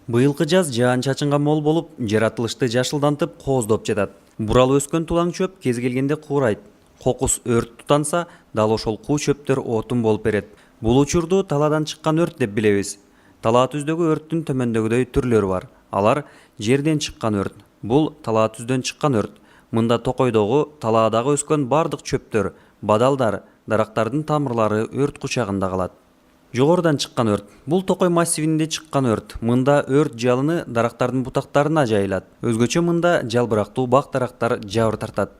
Быйылкы жаз жаан-чачынга мол болуп, жаратылышты жашылдантып, кооздоп жатат. Бурал өскөн тулаң чөп кез келгенде куурайт. Кокус өрт тутанса, дал ошол куу чөптөр отун болуп берет. Бул учурду талаадан чыккан өрт деп билебиз. Талаа түздөгү өрттүн төмөндөгүдөй түрлөрү бар. Алар жерден чыккан өрт. Бул талаа түздөн чыккан өрт. Мында токойдогу, талаадагы өскөн бардык чөптөр, бадалдар, дарактардын тамырлары өрт кучагында калат. Жогорудан чыккан өрт. Бул Токой массивинде чыккан өрт. Мында өрт жалыны дарактардын бутактарына жайылат. Өзгөчө мында жалбырактуу бак дарактар жабыр тартат.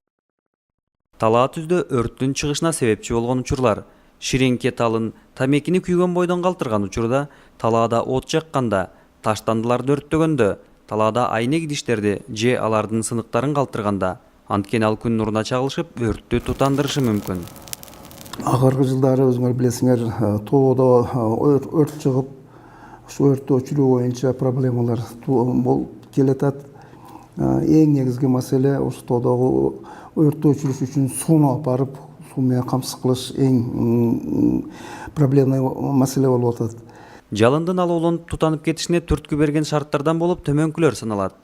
Талаа түздө өрттүн чыгышына себепчи болгон учурлар: ширеңке талын, тамекини күйгөн бойдон калтырган учурда, талаада от жакканда, таштандыларды өрттөгөндө, талаада айнек идиштерди же алардын сыныктарын калтырганда, анткени ал күн нуруна чагылышып, өрттү тутандырышы мүмкүн. Акыркы жылдары өзүңөр билесиңер, тоодо өрт чыгып, ушу өрттү өчүрүү боюнча проблемалар болуп келатат. Эң негизги маселе ушу тоодогу өрттү өчүрүш үчүн сууну алып барып, суу менен камсыз кылыш эң проблемалуу маселе болуп атат. Жалындын алоолонуп тутанып кетишине түрткү берген шарттардан болуп төмөнкүлөр саналат: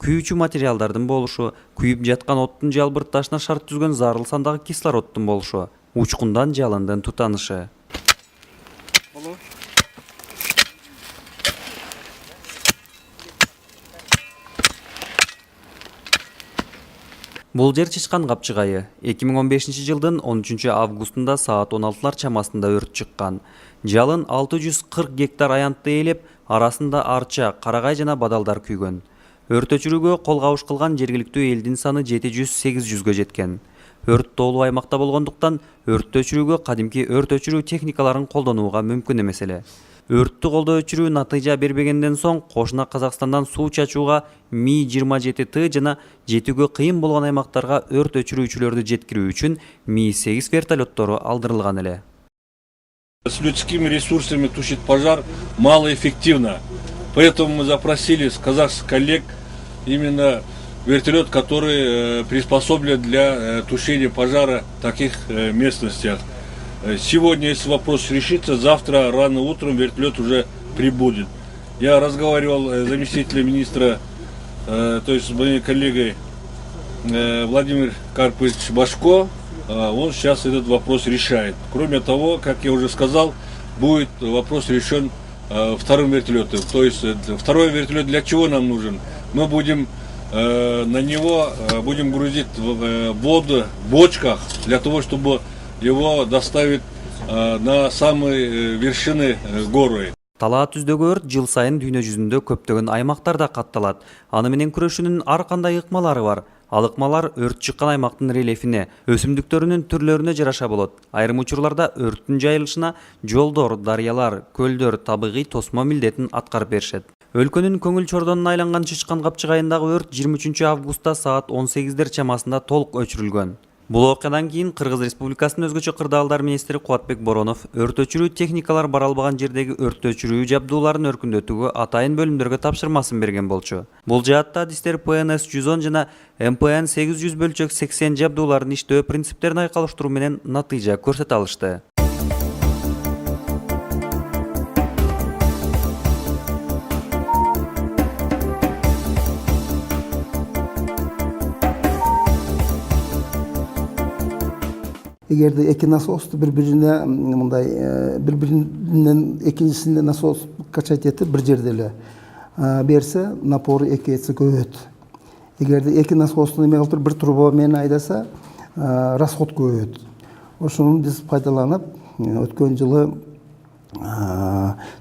күйүүчү материалдардын болушу, күйүп жаткан оттун жалбыртташына шарт түзгөн зарыл сандагы кислороддун болушу, учкундан жалындын тутанышы. Бул жер Чычкан капчыгайы. 2015 жылдын 13 августунда саат 16 чамасында өрт чыккан. Жалын 640 гектар аянтты ээлеп, арасында арча, карагай жана бадалдар күйгөн. Өрт өчүрүүгө кол кабыш кылган жергиликтүү элдин саны 700-800гө жеткен. Өрт тоолуу аймакта болгондуктан, өрттү өчүрүүгө кадимки өрт өчүрүү техникаларын колдонууга мүмкүн эмес эле. Өрттү колдоо өчүрүү натыйжа бербегенден соң, кошуна Казакстандан суу чачууга Ми-27Т жана жетүүгө кыйын болгон аймактарга өрт өчүрүүчүлөрдү жеткирүү үчүн Ми-8 вертолеттору алдырылган эле. С людскими ресурсами тушить пожар малоэффективно. Поэтому мы запросили с казахских коллег именно вертолет, который приспособлен для тушения пожара в таких местностях. Сегодня, если вопрос решится, завтра рано утром вертолет уже прибудет. Я разговаривал с заместителем министра, то есть с моим коллегой Владимир Карпович Башко. Он сейчас этот вопрос решает. Кроме того, как я уже сказал, будет вопрос решен вторым вертолетом. То есть второй вертолет для чего нам нужен? Мы будем на него будем грузить воду в бочках для того, чтобы его доставить на самые вершины горы. Талаа түздөгү өрт жыл сайын дүйнө жүзүндө көптөгөн аймактарда катталат. Аны менен күрөшүүнүн ар кандай ыкмалары бар. Ал ыкмалар өрт чыккан аймактын рельефине, өсүмдүктөрүнүн түрлөрүнө жараша болот. Айрым учурларда өрттүн жайылышына жолдор, дарыялар, көлдөр табигый тосмо милдетин аткарып беришет. Өлкөнүн көңүл чордонуна айланган Чычкан капчыгайындагы өрт 23 августта саат 18 чамасында толук өчүрүлгөн. Бул окуядан кийин Кыргыз Республикасынын өзгөчө кырдаалдар министри Кубатбек Боронов өрт өчүрүү техникалар бара албаган жердеги өрт өчүрүү жабдууларын өркүндөтүүгө атайын бөлүмдөргө тапшырмасын берген болчу. Бул жаатта адистер ПНС-110 жана МПН-800/80 жабдууларын иштөө принциптерин айкалыштыруу менен натыйжа көрсөтө алышты. Эгерде эки насосту бири-бирине мындай бири-биринен экинчисине насос качать этип бир жерде эле берсе, напору 2 эсе көбөйөт. Эгерде эки насосту эме кылып бир труба менен айдаса, расход көбөйөт. Ошону биз пайдаланып, өткөн жылы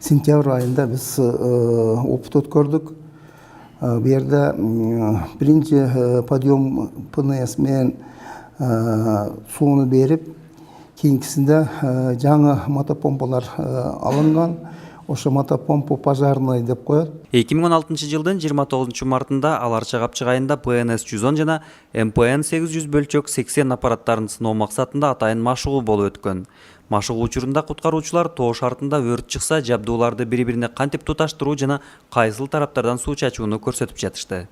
сентябрь айында биз опыт өткөрдүк. Бу жерде биринчи подъем ПНС менен сууну берип, кийинкисинде жаңы мотопомпалар алынган. Ошо мотопомпа пожарный деп коет. 2016 жылдын 29 мартында Аларча капчыгайында ПНС-110 жана МПН-800/80 аппараттарын сыноо максатында атайын машыгуу болуп өткөн. Машыгуу учурунда куткаруучулар тоо шартында өрт чыкса, жабдууларды бири-бирине кантип туташтыруу жана кайсыл тараптардан суу чачууну көрсөтүп жатышты.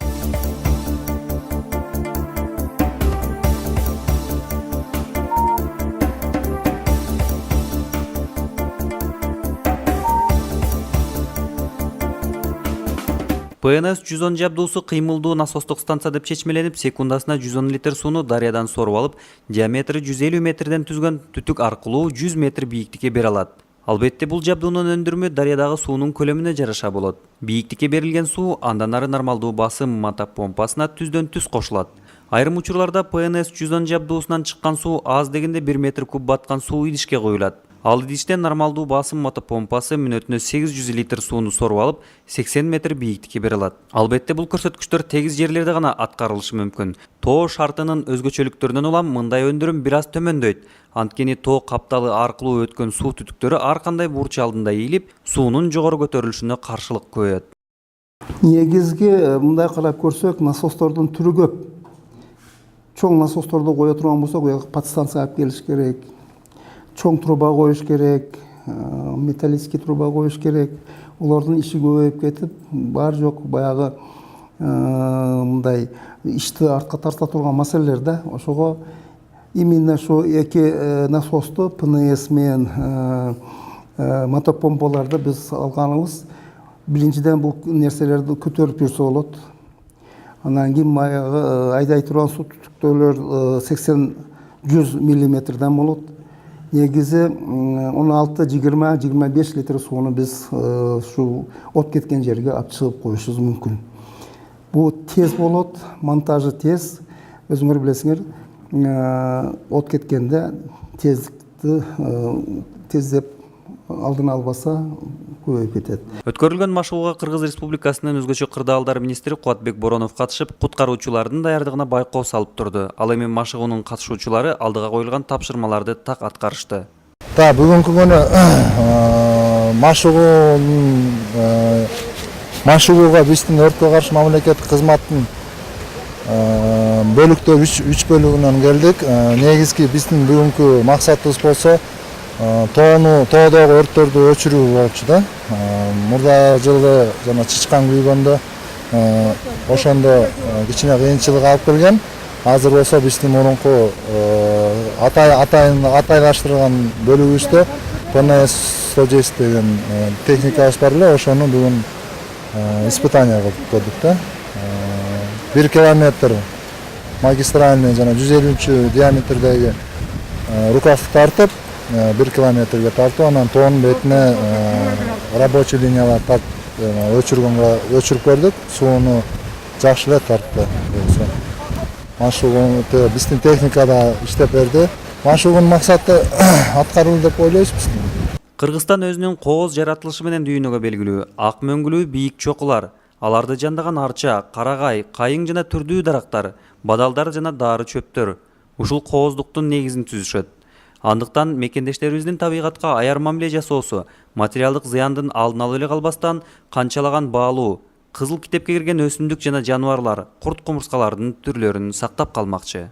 ПНС 110 жабдуусу кыймылдуу насостук станция деп чечмеленип, секундасына 110 литр сууну дарыядан соруп алып, диаметри 150 метрден түзгөн түтүк аркылуу 100 метр бийиктикке бере алат. Албетте бул жабдуунун өндүрүмү дарыядагы суунун көлөмүнө жараша болот. Бийиктикке берилген суу андан ары нормалдуу басым мотопомпасына түздөн түз кошулат. Айрым учурларда ПНС 110 жабдуусунан чыккан суу аз дегенде 1 метр куб баткан суу идишке коюлат. Ал идиштен нормалдуу басым мотопомпасы мүнөтүнө 800 литр сууну соруп алып, 80 метр бийиктикке бере алат. Албетте бул көрсөткүчтөр тегиз жерлерде гана аткарылышы мүмкүн. Тоо шартынын өзгөчөлүктөрүнөн улам мындай өндүрүм бир аз төмөндөйт. Анткени тоо капталы аркылуу өткөн суу түтүктөрү ар кандай бурч алдында ийилип, суунун жогору көтөрүлүшүнө каршылык коёт. Негизги мындай карап көрсөк, насостордун түрү көп. Чоң насосторду кое турган болсок, подстанция алып келиш керек. Чоң труба коюш керек, металлический труба коюш керек. Олордун иши көбөйүп кетип, бар жок баягы мындай ишти артка тарта турган маселелер да. Ошого именно ошо эки насосту ПНС менен мотопомпаларды биз алганыбыз биринчиден бул нерселерди көтөрүп жүрсө болот. Анан кийин баягы айдай турган суу түтүктөлөр 80-100 миллиметрден болот. Негизи 16-20-25 литр сууну биз ушу от кеткен жерге алып чыгып коюшубуз мүмкүн. Бул тез болот, монтажы тез. Өзүңөр билесиңер, от кеткенде тездикти тездеп алдын албаса көбөйүп кетет. Өткөрүлгөн машыгууга Кыргыз Республикасынын өзгөчө кырдаалдар министри Кубатбек Боронов катышып, куткаруучулардын даярдыгына байкоо салып турду. Ал эми машыгуунун катышуучулары алдыга коюлган тапшырмаларды так аткарышты. Бүгүнкү күнү машыгууга биздин өрткө каршы мамлекеттик кызматтын бөлүктөр 3 бөлүгүнөн келдик. Негизги биздин бүгүнкү максатыбыз болсо тоодогу өрттөрдү өчүрүү болчу да. Мурда жылы жана чычкан күйгөндө ошондо кичине кыйынчылык алып келген. Азыр болсо биздин мурунку атайлаштырган бөлүгүбүздө ПНС 110 деген техникабыз бар эле, ошону бүгүн испытание кылып көрдүк да. 1 километр магистральный жана 150 диаметрдеги рукавты тартып, 1 километрге тартып, анан тоонун бетине рабочий линиялар өчүрүп көрдүк. Сууну жакшы эле тартты. Машыгуу биздин техникада иштеп берди. Машыгуунун максаты аткарылды деп ойлойбуз. Кыргызстан өзүнүн кооз жаратылышы менен дүйнөгө белгилүү. Ак мөңгүлүү бийик чокулар, аларды жандаган арча, карагай, кайың жана түрдүү дарактар, бадалдар жана дары чөптөр ушул кооздуктун негизин түзүшөт. Андыктан мекендештерибиздин табигатка аяр мамиле жасоосу, материалдык зыяндын алдын алып эле калбастан, канчалаган баалуу, кызыл китепке кирген өсүмдүк жана жаныбарлар, курт кумурскалардын түрлөрүн сактап калмакчы.